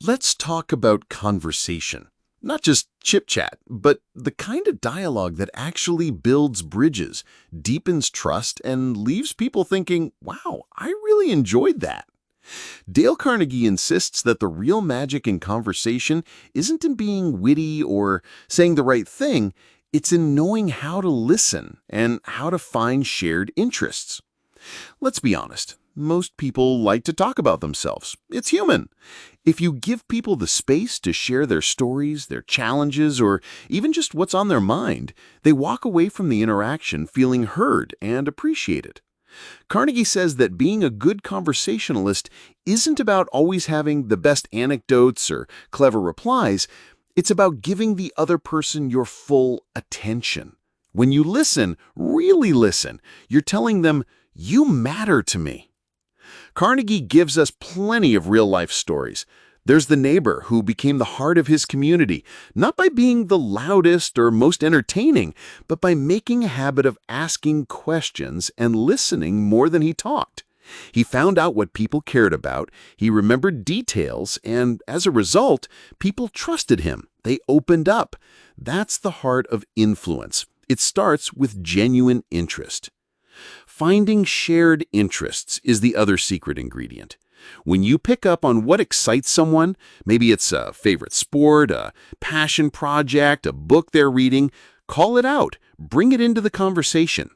Let's talk about conversation. Not just chit-chat, but the kind of dialogue that actually builds bridges, deepens trust, and leaves people thinking, wow, I really enjoyed that. Dale Carnegie insists that the real magic in conversation isn't in being witty or saying the right thing, it's in knowing how to listen and how to find shared interests. Let's be honest. Most people like to talk about themselves. It's human. If you give people the space to share their stories, their challenges, or even just what's on their mind, they walk away from the interaction feeling heard and appreciated. Carnegie says that being a good conversationalist isn't about always having the best anecdotes or clever replies. It's about giving the other person your full attention. When you listen, really listen, you're telling them, you matter to me. Carnegie gives us plenty of real-life stories. There's the neighbor who became the heart of his community, not by being the loudest or most entertaining, but by making a habit of asking questions and listening more than he talked. He found out what people cared about, he remembered details, and as a result, people trusted him. They opened up. That's the heart of influence. It starts with genuine interest. Finding shared interests is the other secret ingredient. When you pick up on what excites someone, maybe it's a favorite sport, a passion project, a book they're reading, call it out, bring it into the conversation.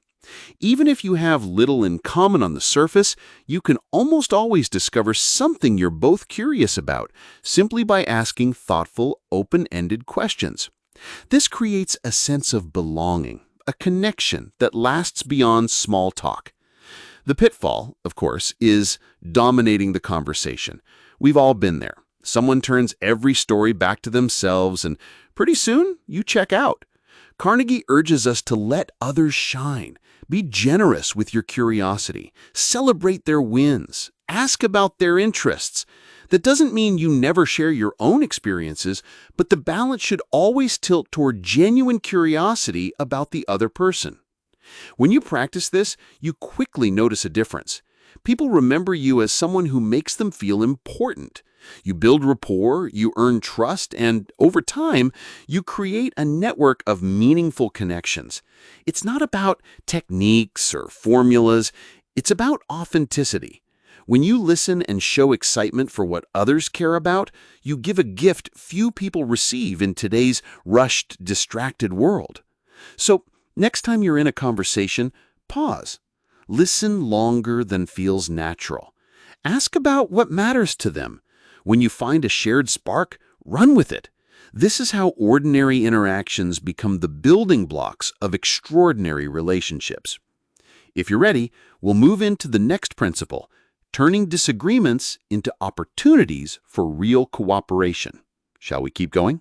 Even if you have little in common on the surface, you can almost always discover something you're both curious about, simply by asking thoughtful, open-ended questions. This creates a sense of belonging, a connection that lasts beyond small talk. The pitfall, of course, is dominating the conversation. We've all been there. Someone turns every story back to themselves, and pretty soon you check out. Carnegie urges us to let others shine. Be generous with your curiosity. Celebrate their wins. Ask about their interests. That doesn't mean you never share your own experiences, but the balance should always tilt toward genuine curiosity about the other person. When you practice this, you quickly notice a difference. People remember you as someone who makes them feel important. You build rapport, you earn trust, and over time, you create a network of meaningful connections. It's not about techniques or formulas. It's about authenticity. When you listen and show excitement for what others care about, you give a gift few people receive in today's rushed, distracted world. So, next time you're in a conversation, pause. Listen longer than feels natural. Ask about what matters to them. When you find a shared spark, run with it. This is how ordinary interactions become the building blocks of extraordinary relationships. If you're ready, we'll move into the next principle, turning disagreements into opportunities for real cooperation. Shall we keep going?